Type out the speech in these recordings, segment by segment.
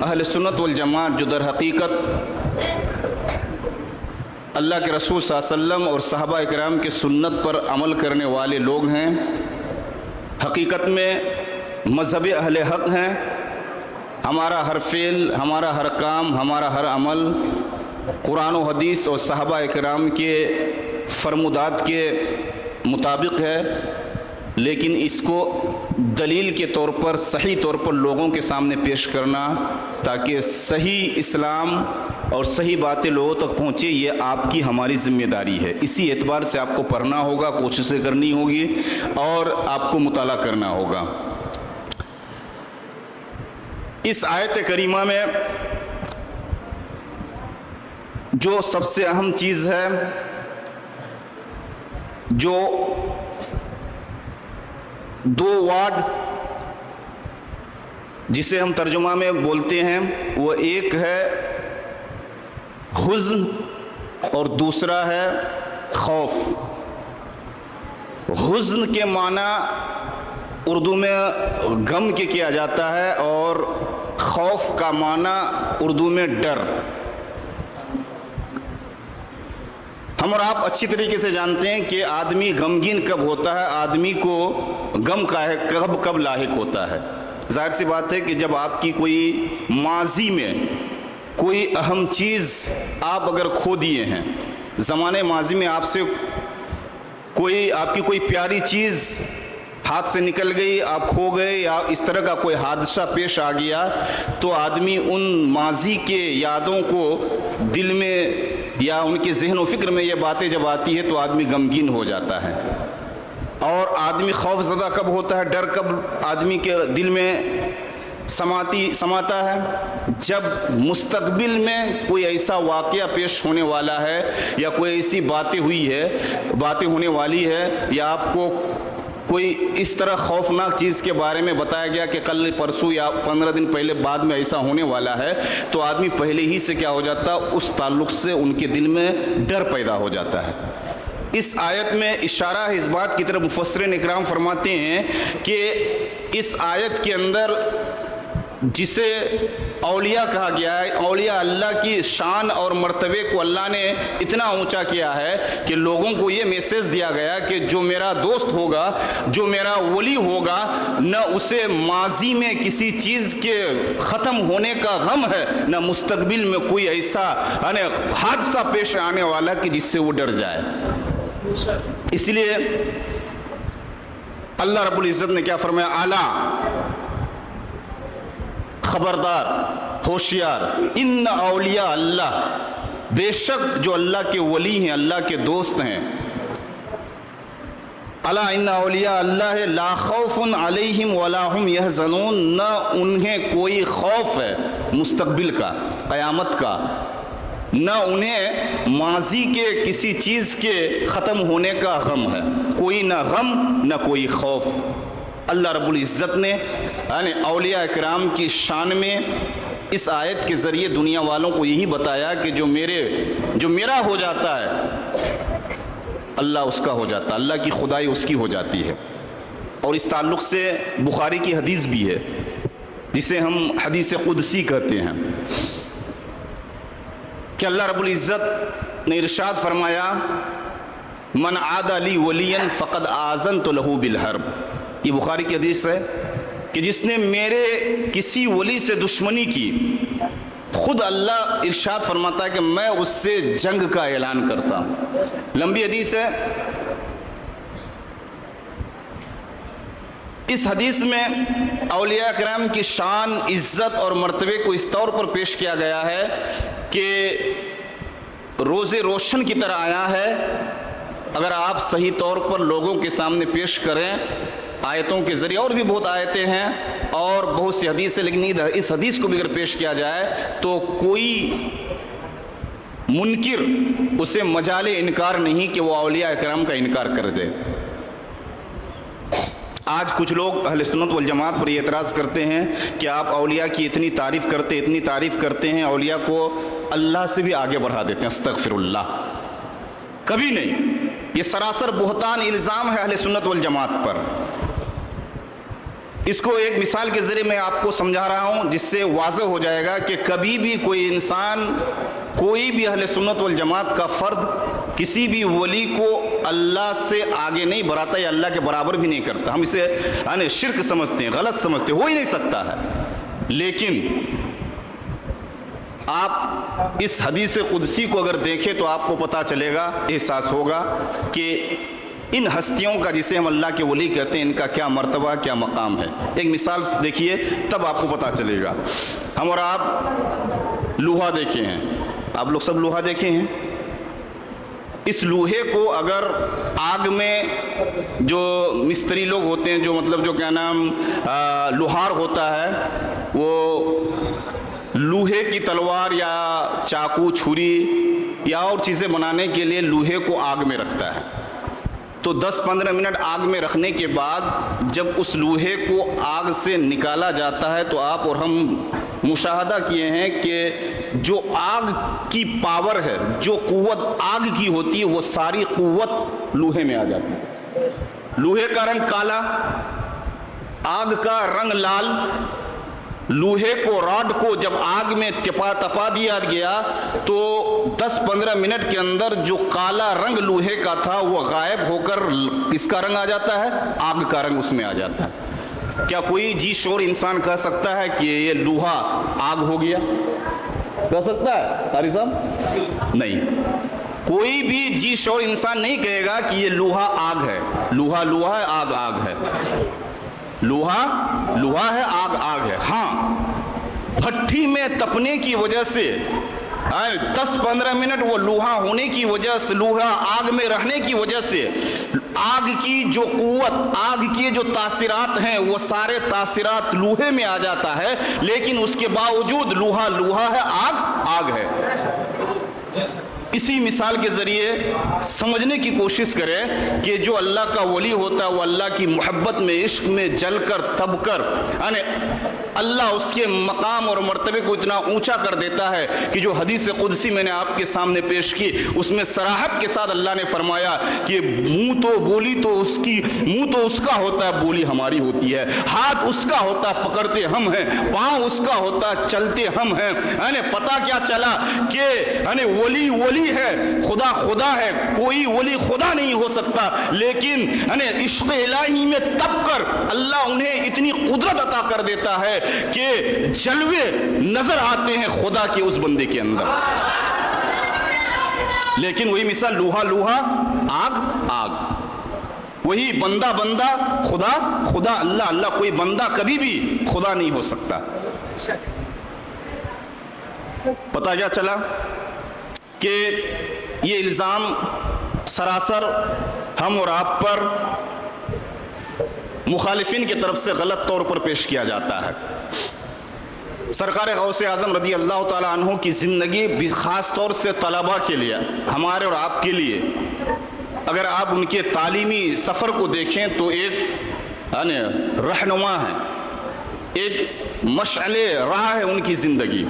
اہل سنت والجماعت جو در حقیقت اللہ کے رسول صلی اللہ علیہ وسلم اور صحابہ اکرام کے سنت پر عمل کرنے والے لوگ ہیں، حقیقت میں مذہب اہل حق ہیں۔ ہمارا ہر فعل، ہمارا ہر کام، ہمارا ہر عمل قرآن و حدیث اور صحابہ اکرام کے فرمودات کے مطابق ہے، لیکن اس کو دلیل کے طور پر صحیح طور پر لوگوں کے سامنے پیش کرنا تاکہ صحیح اسلام اور صحیح باتیں لوگوں تک پہنچے، یہ آپ کی ہماری ذمہ داری ہے۔ اسی اعتبار سے آپ کو پڑھنا ہوگا، کوششیں کرنی ہوگی اور آپ کو مطالعہ کرنا ہوگا۔ اس آیت کریمہ میں جو سب سے اہم چیز ہے، جو دو ورڈ جسے ہم ترجمہ میں بولتے ہیں، وہ ایک ہے حزن اور دوسرا ہے خوف۔ حزن کے معنی اردو میں غم کے کیا جاتا ہے اور خوف کا معنی اردو میں ڈر۔ ہم اور آپ اچھی طریقے سے جانتے ہیں کہ آدمی غمگین کب ہوتا ہے، آدمی کو غم کا ہے کب لاحق ہوتا ہے۔ ظاہر سی بات ہے کہ جب آپ کی کوئی ماضی میں کوئی اہم چیز آپ اگر کھو دیے ہیں، زمانے ماضی میں آپ سے آپ کی کوئی پیاری چیز ہاتھ سے نکل گئی، آپ کھو گئے، یا اس طرح کا کوئی حادثہ پیش آ گیا، تو آدمی ان ماضی کے یادوں کو دل میں یا ان کے ذہن و فکر میں یہ باتیں جب آتی ہے تو آدمی غمگین ہو جاتا ہے۔ اور آدمی خوف زدہ کب ہوتا ہے، ڈر کب آدمی کے دل میں سماتا ہے، جب مستقبل میں کوئی ایسا واقعہ پیش ہونے والا ہے یا کوئی ایسی باتیں ہونے والی ہے، یا آپ کو کوئی اس طرح خوفناک چیز کے بارے میں بتایا گیا کہ کل پرسوں یا 15 دن پہلے بعد میں ایسا ہونے والا ہے، تو آدمی پہلے ہی سے کیا ہو جاتا، اس تعلق سے ان کے دل میں ڈر پیدا ہو جاتا ہے۔ اس آیت میں اشارہ ہے اس بات کی طرف، مفسرین اکرام فرماتے ہیں کہ اس آیت کے اندر جسے اولیاء کہا گیا ہے، اولیاء اللہ کی شان اور مرتبے کو اللہ نے اتنا اونچا کیا ہے کہ لوگوں کو یہ میسیج دیا گیا کہ جو میرا دوست ہوگا، جو میرا ولی ہوگا، نہ اسے ماضی میں کسی چیز کے ختم ہونے کا غم ہے، نہ مستقبل میں کوئی ایسا حادثہ پیش آنے والا کہ جس سے وہ ڈر جائے۔ اس لیے اللہ رب العزت نے کیا فرمایا، اعلیٰ، خبردار، ہوشیار، ان اولیاء اللہ، بے شک جو اللہ کے ولی ہیں، اللہ کے دوست ہیں، الا ان اولیاء اللہ لا خوف علیہم ولا هم یحزنون، نہ انہیں کوئی خوف ہے مستقبل کا، قیامت کا، نہ انہیں ماضی کے کسی چیز کے ختم ہونے کا غم ہے، کوئی نہ غم نہ کوئی خوف۔ اللہ رب العزت نے اولیاء اکرام کی شان میں اس آیت کے ذریعے دنیا والوں کو یہی بتایا کہ جو میرا ہو جاتا ہے، اللہ اس کا ہو جاتا ہے، اللہ کی خدائی اس کی ہو جاتی ہے۔ اور اس تعلق سے بخاری کی حدیث بھی ہے جسے ہم حدیث قدسی کہتے ہیں کہ اللہ رب العزت نے ارشاد فرمایا، من عاد لی ولیا فقد آذنت له بالحرب۔ یہ بخاری کی حدیث ہے کہ جس نے میرے کسی ولی سے دشمنی کی، خود اللہ ارشاد فرماتا ہے کہ میں اس سے جنگ کا اعلان کرتا ہوں۔ لمبی حدیث ہے۔ اس حدیث میں اولیاء اکرام کی شان، عزت اور مرتبے کو اس طور پر پیش کیا گیا ہے کہ روز روشن کی طرح آیا ہے، اگر آپ صحیح طور پر لوگوں کے سامنے پیش کریں، آیتوں کے ذریعے، اور بھی بہت آیتیں ہیں اور بہت سی حدیثیں، لیکن اس حدیث کو بھی اگر پیش کیا جائے تو کوئی منکر اسے مجال انکار نہیں کہ وہ اولیاء اکرام کا انکار کر دے۔ آج کچھ لوگ اہل سنت والجماعت پر یہ اعتراض کرتے ہیں کہ آپ اولیاء کی اتنی تعریف کرتے ہیں، اولیاء کو اللہ سے بھی آگے بڑھا دیتے ہیں۔ استغفر اللہ، کبھی نہیں، یہ سراسر بہتان الزام ہے اہل سنت والجماعت پر۔ اس کو ایک مثال کے ذریعے میں آپ کو سمجھا رہا ہوں جس سے واضح ہو جائے گا کہ کبھی بھی کوئی انسان، کوئی بھی اہل سنت والجماعت کا فرد کسی بھی ولی کو اللہ سے آگے نہیں بڑھاتا یا اللہ کے برابر بھی نہیں کرتا. ہم اسے شرک سمجھتے ہیں، غلط سمجھتے ہیں، ہو ہی نہیں سکتا ہے. لیکن آپ اس حدیث قدسی کو اگر دیکھیں تو آپ کو پتہ چلے گا، احساس ہوگا کہ ان ہستیوں کا جسے ہم اللہ کے ولی کہتے ہیں ان کا کیا مرتبہ، کیا مقام ہے. ایک مثال دیکھیے تب آپ کو پتہ چلے گا. ہم اور آپ لوہا دیکھے ہیں، آپ لوگ سب لوہا دیکھے ہیں. اس لوہے کو اگر آگ میں جو مستری لوگ ہوتے ہیں، جو مطلب جو کیا نام لوہار ہوتا ہے، وہ لوہے کی تلوار یا چاقو، چھری یا اور چیزیں بنانے کے لیے لوہے کو آگ میں رکھتا ہے. تو 10-15 منٹ آگ میں رکھنے کے بعد جب اس لوہے کو آگ سے نکالا جاتا ہے تو آپ اور ہم مشاہدہ کیے ہیں کہ جو آگ کی پاور ہے، جو قوت آگ کی ہوتی ہے، وہ ساری قوت لوہے میں آ جاتی ہے. لوہے کا رنگ کالا، آگ کا رنگ لال. لوہے کو، راڈ کو جب آگ میں تپا دیا گیا تو 10-15 منٹ کے اندر جو کالا رنگ لوہے کا تھا وہ غائب ہو کر کس کا رنگ آ جاتا ہے؟ آگ کا رنگ اس میں آ جاتا ہے. کیا کوئی جی شور انسان کہہ سکتا ہے کہ یہ لوہا آگ ہو گیا؟ کہہ سکتا ہے قاری صاحب؟ نہیں. کوئی بھی جی شور انسان نہیں کہے گا کہ یہ لوہا آگ ہے. لوہا لوہا ہے، آگ آگ ہے. لوہا لوہا ہے، آگ آگ ہے. ہاں، بھٹی میں تپنے کی وجہ سے 10-15 منٹ وہ لوہا ہونے کی وجہ سے، لوہا آگ میں رہنے کی وجہ سے آگ کی جو قوت، آگ کی جو تاثرات ہیں وہ سارے تاثرات لوہے میں آ جاتا ہے. لیکن اس کے باوجود لوہا لوہا ہے، آگ آگ ہے. اسی مثال کے ذریعے سمجھنے کی کوشش کریں کہ جو اللہ کا ولی ہوتا ہے وہ اللہ کی محبت میں، عشق میں جل کر تب کر، یعنی اللہ اس کے مقام اور مرتبے کو اتنا اونچا کر دیتا ہے کہ جو حدیث قدسی میں نے آپ کے سامنے پیش کی اس میں صراحت کے ساتھ اللہ نے فرمایا کہ منہ تو بولی تو اس کی، منہ تو اس کا ہوتا ہے، بولی ہماری ہوتی ہے. ہاتھ اس کا ہوتا ہے، پکڑتے ہم ہیں. پاؤں اس کا ہوتا ہے، چلتے ہم ہیں. یعنی پتہ کیا چلا کہ یعنی ولی ولی ہے، خدا خدا ہے. کوئی ولی خدا نہیں ہو سکتا، لیکن یعنی عشق الہی میں تب کر اللہ انہیں اتنی قدرت عطا کر دیتا ہے کہ جلوے نظر آتے ہیں خدا کے اس بندے کے اندر. لیکن وہی مثال لوہا لوہا، آگ آگ. وہی بندہ بندہ، خدا خدا، اللہ اللہ. کوئی بندہ کبھی بھی خدا نہیں ہو سکتا. پتہ کیا چلا کہ یہ الزام سراسر ہم اور آپ پر مخالفین کی طرف سے غلط طور پر پیش کیا جاتا ہے. سرکار غوث اعظم رضی اللہ تعالیٰ عنہ کی زندگی خاص طور سے طلباء کے لیے، ہمارے اور آپ کے لیے، اگر آپ ان کے تعلیمی سفر کو دیکھیں تو ایک رہنما ہے، ایک مشعل راہ ہے ان کی زندگی.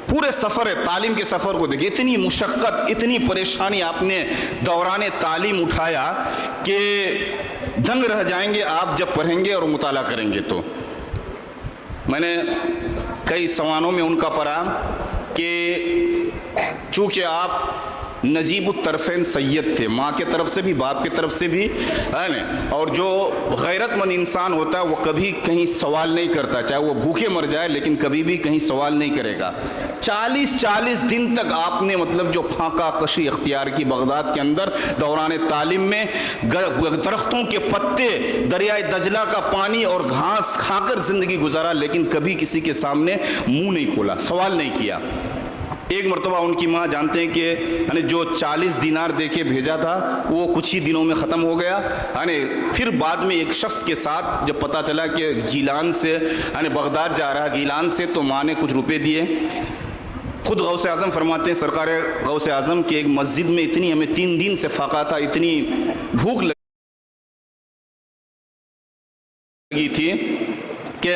پورے سفر تعلیم کے سفر کو دیکھیں، اتنی مشقت، اتنی پریشانی آپ نے دوران تعلیم اٹھایا کہ دنگ رہ جائیں گے آپ جب پڑھیں گے اور مطالعہ کریں گے. تو میں نے کئی سوانوں میں ان کا پڑھا کہ چونکہ آپ نجیب الطرفین سید تھے، ماں کے طرف سے بھی باپ کی طرف سے بھی، اور جو غیرت مند انسان ہوتا ہے وہ کبھی کہیں سوال نہیں کرتا، چاہے وہ بھوکے مر جائے لیکن کبھی بھی کہیں سوال نہیں کرے گا. 40 دن تک آپ نے مطلب جو پھانکا کشی اختیار کی بغداد کے اندر دوران تعلیم میں. درختوں کے پتے، دریائے دجلہ کا پانی اور گھاس کھا کر زندگی گزارا، لیکن کبھی کسی کے سامنے منہ نہیں کھولا، سوال نہیں کیا. ایک مرتبہ ان کی ماں جانتے ہیں کہ جو 40 دینار دے کے بھیجا تھا وہ کچھ ہی دنوں میں ختم ہو گیا. پھر بعد میں ایک شخص کے ساتھ جب پتہ چلا کہ گیلان سے بغداد جا رہا ہے گیلان سے، تو ماں نے کچھ روپے دیے. خود غوث اعظم فرماتے ہیں، سرکار غوث اعظم کی ایک مسجد میں اتنی ہمیں 3 دن سے فاقہ تھا، اتنی بھوک لگی تھی کہ